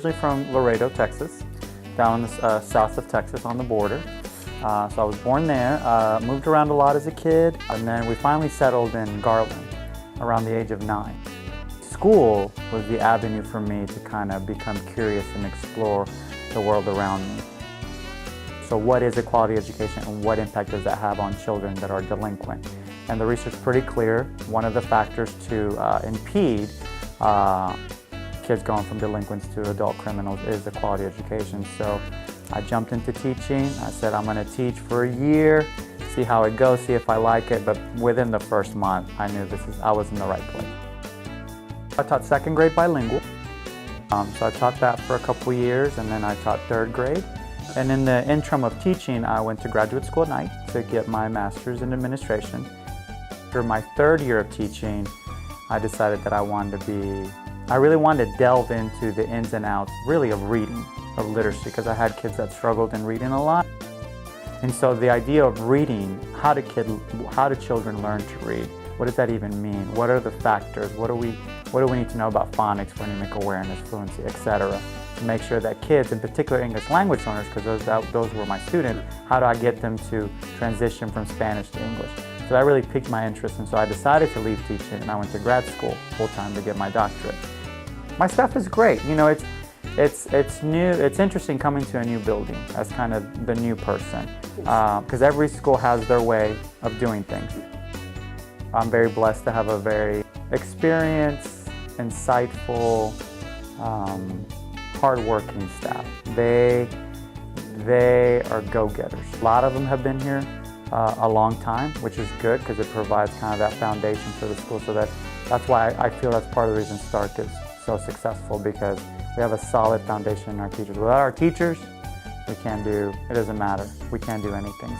originally from Laredo, Texas, down in the south of Texas on the border. So I was born there, moved around a lot as a kid, and then we finally settled in Garland around the age of 9. School was the avenue for me to kind of become curious and explore the world around me. So what is a quality education and what impact does that have on children that are delinquent? And the research is pretty clear. One of the factors to impede kids going from delinquents to adult criminals is the quality education. So I jumped into teaching. I said I'm going to teach for a year, see how it goes, see if I like it. But within the first month, I knew I was in the right place. I taught second grade bilingual. So I taught that for a couple years, and then I taught third grade. And in the interim of teaching, I went to graduate school at night to get my master's in administration. After my third year of teaching, I decided that I really wanted to delve into the ins and outs, really, of reading, of literacy, because I had kids that struggled in reading a lot. And so the idea of reading, how do children learn to read? What does that even mean? What are the factors? What do we need to know about phonics, phonemic awareness, fluency, etc., to make sure that kids, in particular English language learners, because those were my students, how do I get them to transition from Spanish to English? So that really piqued my interest, and so I decided to leave teaching, and I went to grad school full-time to get my doctorate. My staff is great. You know, it's new. It's interesting coming to a new building as kind of the new person, because every school has their way of doing things. I'm very blessed to have a very experienced, insightful, hardworking staff. They are go-getters. A lot of them have been here a long time, which is good because it provides kind of that foundation for the school. So that's why I feel that's part of the reason Stark is so successful, because we have a solid foundation in our teachers. Without our teachers, it doesn't matter. We can't do anything.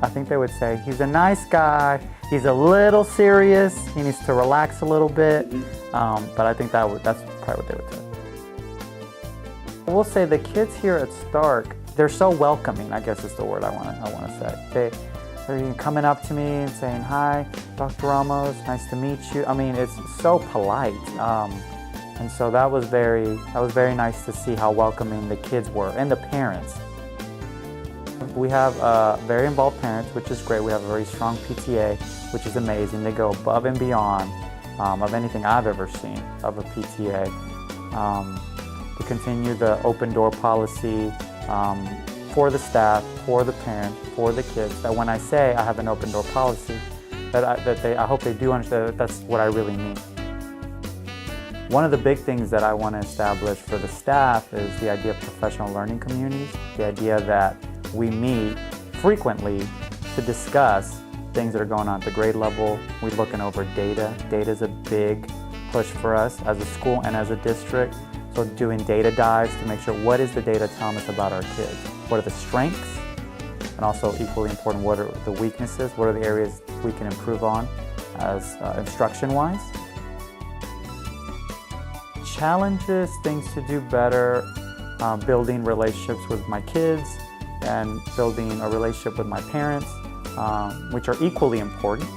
I think they would say, he's a nice guy, he's a little serious, he needs to relax a little bit, but I think that's probably what they would say. I will say the kids here at Stark, they're so welcoming, I guess is the word I want to say. They're coming up to me and saying, hi, Dr. Ramos, nice to meet you. I mean, it's so polite. And so that was very nice to see how welcoming the kids were, and the parents. We have very involved parents, which is great. We have a very strong PTA, which is amazing. They go above and beyond of anything I've ever seen of a PTA. To continue the open door policy for the staff, for the parents, for the kids, that when I say I have an open door policy, I hope they do understand that that's what I really mean. One of the big things that I want to establish for the staff is the idea of professional learning communities, the idea that we meet frequently to discuss things that are going on at the grade level. We're looking over data. Data is a big push for us as a school and as a district. So doing data dives to make sure, what is the data telling us about our kids? What are the strengths? And also equally important, what are the weaknesses? What are the areas we can improve on as instruction-wise? Challenges, things to do better, building relationships with my kids and building a relationship with my parents, which are equally important.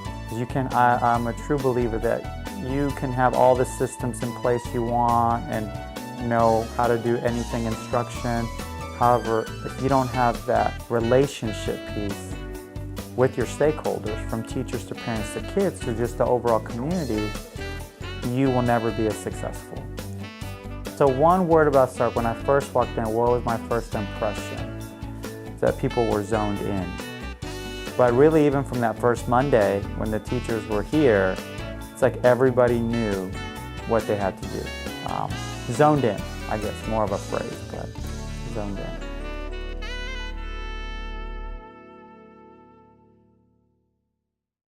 I'm a true believer that you can have all the systems in place you want and know how to do anything instruction. However, if you don't have that relationship piece with your stakeholders, from teachers to parents to kids to just the overall community, you will never be as successful. So one word about Stark, when I first walked in, what was my first impression? That people were zoned in. But really, even from that first Monday, when the teachers were here, it's like everybody knew what they had to do. Zoned in, I guess, more of a phrase, but zoned in.